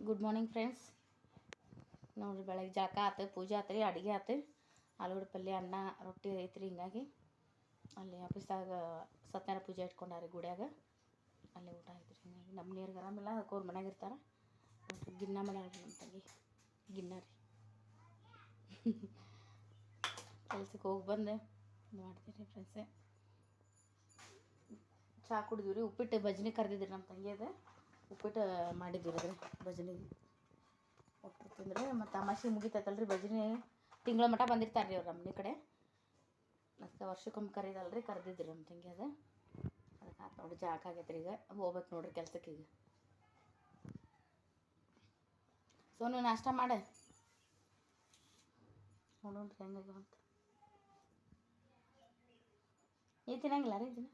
Good morning friends. ನೋಡಿರಿ ಬೆಳಗ್ಗೆ ಜಳಕ ಆತು, ಪೂಜೆ ಆತು ರೀ, ಅಡುಗೆ ಆತು. ಆಲೂಗಡ್ಡೆ ಪಲ್ಯ, ಅನ್ನ, ರೊಟ್ಟಿ ಐತ್ರಿ. ಹಿಂಗಾಗಿ ಅಲ್ಲಿ ಆಫೀಸ್ದಾಗ ಸತ್ಯನಾರಾಯಣ ಪೂಜೆ ಇಟ್ಕೊಂಡಾರಿ ಗುಡಿಯಾಗ. ಅಲ್ಲೇ ಊಟ ಆಯ್ತು ರೀ. ಹಿಂಗಾಗಿ ನಮ್ಮ ನೀರಿಗೆ ಆರಾಮಿಲ್ಲ, ಅದಕ್ಕೆ ಅವ್ರು ಮನ್ಯಾಗ ಇರ್ತಾರೆ. ಗಿನ್ನ ಮಾಡ್ಯಾಳ್ರಿ ನಮ್ಮ ತಂಗಿ, ಗಿನ್ನ ರೀ. ಕೆಲ್ಸಕ್ಕೆ ಹೋಗಿ ಬಂದೆ ಮಾಡ್ತೀನಿ ರೀ ಫ್ರೆಂಡ್ಸೆ. ಚಹಾ ಕುಡಿದ್ವಿ ರೀ. ಉಪ್ಪಿಟ್ಟು ಭಜನೆ ಕರೆದಿದ್ರಿ ನಮ್ಮ ತಂಗಿ. ಅದ ಉಪ್ಪಿಟ್ಟು ಮಾಡಿದ್ವಿ ರೀ ಭಜನೆ ಒಟ್ಟು ತಿಂದರೆ. ಮತ್ತು ಅಮಾಸೆ ಮುಗಿತೈತಲ್ರಿ, ಭಜನೆ ತಿಂಗಳ ಮಟ್ಟ ಬಂದಿರ್ತಾರೆ ರೀ ಅವ್ರು ನಮ್ಮ ಮನೆ ಕಡೆ. ಮತ್ತು ವರ್ಷಕ್ಕೊಮ್ಮೆ ಕರೀದಲ್ರಿ, ಕರೆದಿದ್ರಿ ನಮ್ಮ ತಂಗಿ. ಅದ ಅದಕ್ಕೆ ಆತು ನೋಡಿ, ಜಾಕ ಆಗೈತೆ ರೀ. ಈಗ ಹೋಗ್ಬೇಕು ನೋಡ್ರಿ ಕೆಲ್ಸಕ್ಕೆ. ಈಗ ಸೋನು ನಾಷ್ಟ ಮಾಡೆ ನೋಡೋಣ್ರಿ ಹೆಂಗಾಗ ಅಂತ. ಈ ತಿನ್ನಂಗಿಲ್ಲ ರೀ ಇದನ್ನ.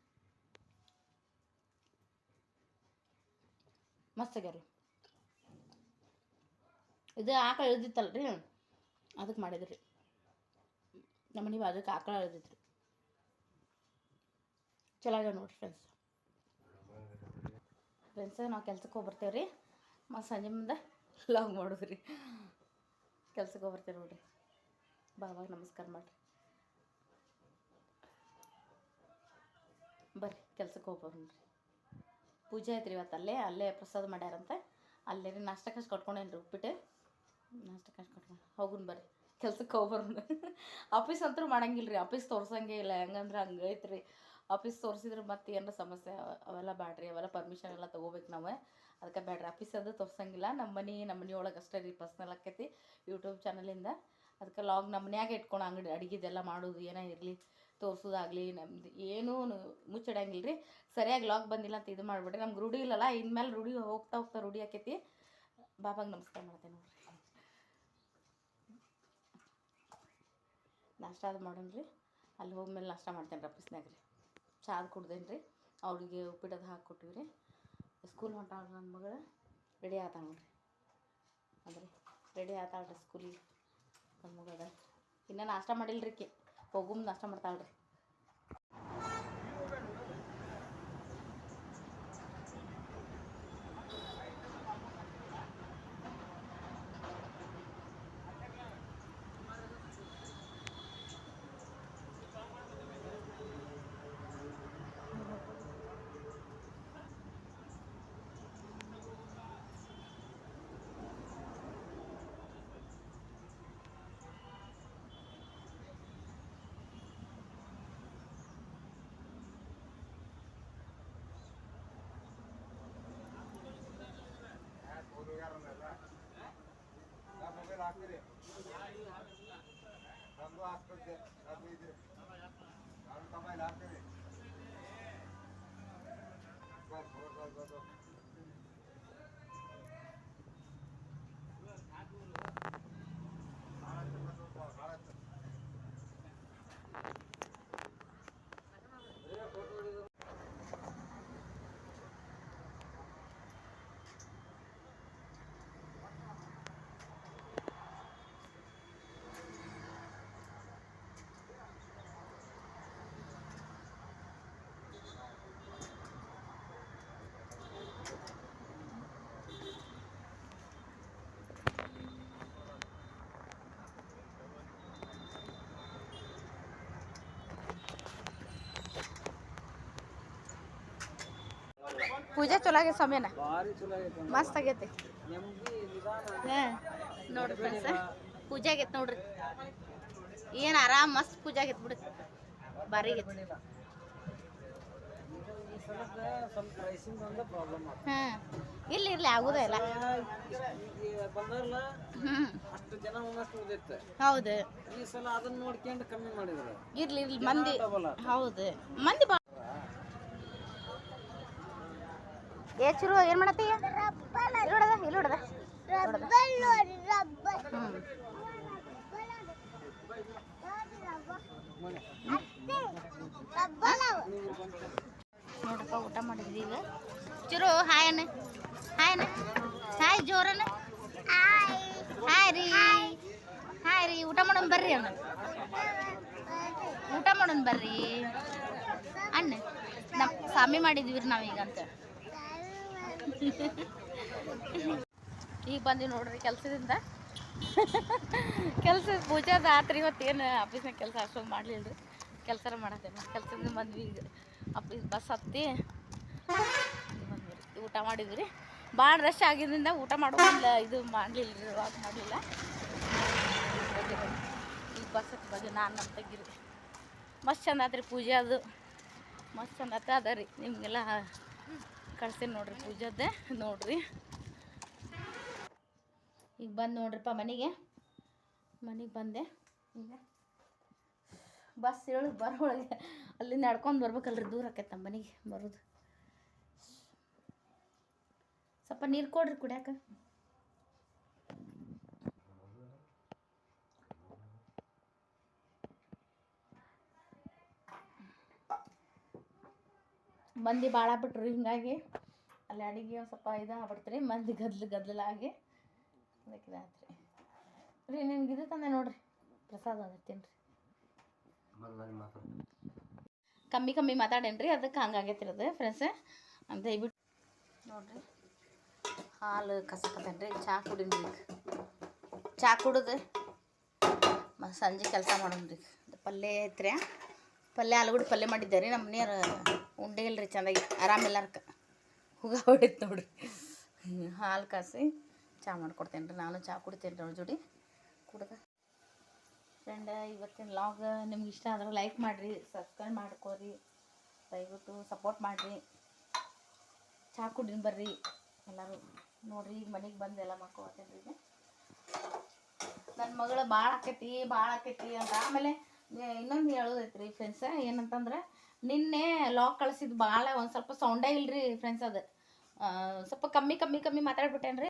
ಮಸ್ತ್ ಆಗ್ಯಾರ ರೀ. ಇದು ಆಕಳ ಇಳ್ದಿತ್ತಲ್ರಿ, ಅದಕ್ಕೆ ಮಾಡಿದ್ರಿ. ನಮ್ಮ ನೀವು ಅದಕ್ಕೆ ಆಕಳ ಇಳ್ದಿತ್ತು. ಚಲೋ ಆಗ್ಯಾವ ನೋಡಿರಿ ಫ್ರೆಂಡ್ಸ್. ನಾವು ಕೆಲ್ಸಕ್ಕೆ ಹೋಗ್ಬರ್ತೇವೆ ರೀ. ಮತ್ತು ಸಂಜೆ ಮುಂದೆ ಲಾಗ್ ಮಾಡೋದು ರೀ. ಕೆಲ್ಸಕ್ಕೆ ಹೋಗ್ಬರ್ತೇವೆ ನೋಡಿರಿ. ಬಾಬಾಗ ನಮಸ್ಕಾರ ಮಾಡಿರಿ. ಬರ್ರಿ ಕೆಲ್ಸಕ್ಕೆ ಹೋಗ್ಬರ್ರಿ. ಪೂಜೆ ಐತ್ರಿ ಇವತ್ತು. ಅಲ್ಲೇ ಪ್ರಸಾದ ಮಾಡ್ಯಾರಂತೆ. ಅಲ್ಲೇ ರೀ ನಾಷ್ಟ ಕಾಸು ಕಟ್ಕೊಂಡೇನು ರೀ, ಉಪ್ಪಿಟ್ಟು ನಾಷ್ಟ ಕಾಸು ಕಟ್ಕೊಂಡು ಹೋಗುನ್ ಬರ್ರಿ ಕೆಲ್ಸಕ್ಕೆ ಹೋಗ್ಬರೋಣ. ಆಫೀಸ್ ಅಂತೂ ಮಾಡಂಗಿಲ್ಲ ರೀ. ಆಫೀಸ್ ತೋರ್ಸಂಗೆ ಇಲ್ಲ. ಹೆಂಗಂದ್ರೆ ಹಂಗೆ ಐತ್ರಿ. ಆಫೀಸ್ ತೋರಿಸಿದ್ರೆ ಮತ್ತೆ ಏನಾರ ಸಮಸ್ಯೆ ಅವೆಲ್ಲ ಬ್ಯಾಡ್ರಿ. ಅವೆಲ್ಲ ಪರ್ಮಿಷನ್ ಎಲ್ಲ ತೊಗೋಬೇಕು ನಾವು. ಅದಕ್ಕೆ ಬ್ಯಾಡ್ರಿ. ಆಫೀಸ್ ಅದು ತೋರ್ಸಂಗಿಲ್ಲ. ನಮ್ಮ ಮನೆ ಒಳಗೆ ಅಷ್ಟೇ ರೀ ಪರ್ಸ್ನಲ್ ಆಕೈತಿ ಯೂಟ್ಯೂಬ್ ಚಾನಲಿಂದ. ಅದಕ್ಕೆ ಲಾಗ್ ನಮ್ಮ ಮನ್ಯಾಗೆ ಇಟ್ಕೊಂಡು ಅಂಗಡಿ ಅಡುಗೆದೆಲ್ಲ ಮಾಡೋದು ಏನೇ ಇರಲಿ, ತೋರಿಸೋದಾಗಲಿ ನಮ್ದು ಏನೂ ಮುಚ್ಚಿಡಂಗಿಲ್ಲ ರೀ. ಸರಿಯಾಗಿ ಲಾಗ್ ಬಂದಿಲ್ಲ ಅಂತ ಇದು ಮಾಡಿಬಿಡ್ರಿ. ನಮ್ಗೆ ರೂಢಿ ಇಲ್ಲಲ್ಲ. ಇನ್ಮೇಲೆ ರೂಢಿ ಹೋಗ್ತಾ ರೂಢಿ ಆಕೈತಿ. ಬಾಬಾಗೆ ನಮಸ್ಕಾರ ಮಾಡ್ತೇನೆ ನೋಡ್ರಿ. ನಾಷ್ಟ ಅದು ಮಾಡೋಣ ರೀ. ಅಲ್ಲಿ ಹೋಗ್ಮೇಲೆ ನಾಷ್ಟ ಮಾಡ್ತೇನೆ ರೀ ಆಫೀಸ್ನಾಗ ರೀ. ಚಾದು ಕುಡ್ದೇನು ರೀ. ಅವ್ರಿಗೆ ಉಪ್ಪಿಟ್ಟದು ಹಾಕಿ ಕೊಟ್ಟಿವಿ ರೀ. ಸ್ಕೂಲ್ ಹೊಂಟಾಳ ನನ್ನ ಮಗಳು. ರೆಡಿ ಆತಾಳ ನೋಡ್ರಿ. ಅಂದ್ರೆ ರೆಡಿ ಆತಾಳ್ರಿ ಸ್ಕೂಲಿಗೆ ನನ್ನ ಮಗದ. ಇನ್ನೂ ನಾಷ್ಟ ಮಾಡಿಲ್ಲ ರೀ. ಹೋಗು ನಾಷ್ಟ ಮಾಡ್ತಾಳ್ರಿ. ಪೂಜೆ ಚಲೋ ಆಗೈತೆ ಸ್ವಾಮಿನ. ಮಸ್ತ್ ಆಗೈತಿ. ನೋಡ್ರಿ ಫ್ರೆಂಡ್ಸ್, ಪೂಜೆ ಆಗೈತೆ ನೋಡ್ರಿ. ಏನು ಆರಾಮ್ ಮಸ್ತ್ ಪೂಜೆ ಆಗೈತೆ ಬಿಡು. ಭಾರಿ ಆಗೈತಿ. ಹಾಂ ಇರ್ಲಿ ಆಗುದ ಇಲ್ಲ. ಹೌದು ಇರ್ಲಿ ಮಂದಿ. ಹೌದು ಮಂದಿ ಚಿರು ಏನು ಮಾಡತ್ತಿ? ಇಲ್ಲೋಡದ ನೋಡಪ್ಪ. ಊಟ ಮಾಡಿದ್ವಿ ಈಗ. ಚಿರು ಹಾಯ್ ಅಣ್ಣ. ಹಾಯ್ ಜೋರಣ್ಣ. ಹಾಯ್ ರೀ. ಊಟ ಮಾಡೋಣ ಬರ್ರಿ ಅಣ್ಣ. ಊಟ ಮಾಡೋಣ ಬರ್ರಿ ಅಣ್ಣ. ನಮ್ಮ ಸ್ವಾಮಿ ಮಾಡಿದ್ವಿ ನಾವೀಗ ಅಂತ. ಈಗ ಬಂದು ನೋಡ್ರಿ ಕೆಲಸದಿಂದ ಕೆಲಸ ಪೂಜಾದ ಆತ್ರಿ ಇವತ್ತೇನು ಆಫೀಸ್ನಾಗ ಕೆಲಸ ಅಷ್ಟೊಂದು ಮಾಡಲಿಲ್ಲ ರೀ. ಕೆಲಸ ಮಾಡತ್ತೇನೆ ಕೆಲಸದಿಂದ ಬಂದ್ವಿ ಈಗ ಆಫೀಸ್ ಬಸ್ ಹತ್ತಿ ಬಂದ್ವಿ ರೀ. ಊಟ ಮಾಡಿದ್ವಿ ರೀ. ಭಾಳ ರಶ್ ಆಗಿದ್ದರಿಂದ ಊಟ ಮಾಡೋದಿಲ್ಲ ಇದು ಮಾಡಲಿಲ್ಲ ರೀ, ವಾಕ್ ಮಾಡಲಿಲ್ಲ. ಈಗ ಬಸ್ ಹತ್ತಿ ಬಂದು ನಾನು ನಮ್ಮ ತೆಗಿರಿ ಮಸ್ತ್ ಚಂದ ಆತ್ರಿ ಪೂಜೆ ಅದು ಮಸ್ತ್ ಚಂದ ಆತ ಅದ ರೀ. ನಿಮಗೆಲ್ಲ ಕಳ್ಸೀನಿ ನೋಡ್ರಿ ಪೂಜಾದ್ದೆ ನೋಡ್ರಿ. ಈಗ ಬಂದು ನೋಡ್ರಿಪ್ಪ ಮನೆಗೆ ಬಂದೆ. ಈಗ ಬಸ್ ಹೇಳು ಬರೋಳಗೆ ಅಲ್ಲಿ ನಡ್ಕೊಂಡು ಬರ್ಬೇಕಲ್ರಿ, ದೂರ ಆಕೈತೆ ನಮ್ಮ ಮನೆಗೆ ಬರೋದು. ಸ್ವಲ್ಪ ನೀರು ಕೊಡ್ರಿ ಕುಡಿಯಾಕ. ಮಂದಿ ಭಾಳ ಆಗ್ಬಿಟ್ರು, ಹಿಂಗಾಗಿ ಅಲ್ಲಿ ಅಡಿಗೆ ಒಂದು ಸ್ವಲ್ಪ ಇದಾಗ್ಬಿಡ್ತೀರಿ. ಮಂದಿ ಗದ್ದಲಾಗಿ ಅದಕ್ಕೆ ಇದಾಯ್ತು ರೀ. ನಿಮ್ಗೆ ಇದು ತಂದೆ ನೋಡ್ರಿ, ಪ್ರಸಾದ ಆಗತ್ತೀನಿ ರೀ. ಕಮ್ಮಿ ಮಾತಾಡೇನ್ರಿ, ಅದಕ್ಕೆ ಹಂಗಾಗೈತಿರೋದು ಫ್ರೆಂಡ್ಸ್. ದಯವಿಟ್ಟು ನೋಡ್ರಿ. ಹಾಲು ಕಸಕತ್ತೇನೆ ರೀ. ಚಹಾ ಕುಡೀನಿ ರೀ. ಚಹಾ ಕುಡಿದು ಮತ್ತು ಸಂಜೆ ಕೆಲಸ ಮಾಡೋಣ್ರಿ. ಪಲ್ಯ ಐತ್ರಿ, ಪಲ್ಯ ಆಲೂಗಡ್ಡೆ ಪಲ್ಯ ಮಾಡಿದ್ದೆ ರೀ. ನಮ್ಮ ಮನೆಯವ್ರು ಉಂಡೆ ಇಲ್ರಿ ಚೆಂದಾಗಿ, ಆರಾಮಿಲ್ಲಾರ್ಕ ಹುಗ ಹೊಡಿತು ನೋಡ್ರಿ. ಹಾಲು ಕಾಸಿ ಚಹಾ ಮಾಡ್ಕೊಡ್ತೇನೆ ರೀ. ನಾನು ಚಹಾ ಕುಡಿತೇನೆ ರೀ ಅವ್ರ ಜೋಡಿ ಕುಡ್ದು. ಫ್ರೆಂಡ್, ಇವತ್ತಿನ ಲಾಗ್ ನಿಮ್ಗೆ ಇಷ್ಟ ಆದ್ರೆ ಲೈಕ್ ಮಾಡಿರಿ, ಸಬ್ಸ್ಕ್ರೈಬ್ ಮಾಡ್ಕೋರಿ, ದಯವಿಟ್ಟು ಸಪೋರ್ಟ್ ಮಾಡಿರಿ. ಚಹಾ ಕುಡಿನ ಬರ್ರಿ ಎಲ್ಲರೂ ನೋಡಿರಿ. ಈಗ ಮನೆಗೆ ಬಂದು ಎಲ್ಲ ಮಾಡ್ಕೊಳ್ತೇನೆ ರೀ. ಈಗ ನನ್ನ ಮಗಳು ಭಾಳ ಆಕೈತಿ ಅಂತ. ಆಮೇಲೆ ಇನ್ನೊಂದು ಹೇಳೋದೈತೆ ರೀ ಫ್ರೆಂಡ್ಸ್, ಏನಂತಂದ್ರೆ ನಿನ್ನೆ ಲಾಗ್ ಕಳಿಸಿದ್ದು ಭಾಳ ಒಂದು ಸ್ವಲ್ಪ ಸೌಂಡೇ ಇಲ್ಲರಿ ಫ್ರೆಂಡ್ಸ್. ಅದು ಸ್ವಲ್ಪ ಕಮ್ಮಿ ಮಾತಾಡ್ಬಿಟ್ಟೇನೆ ರೀ.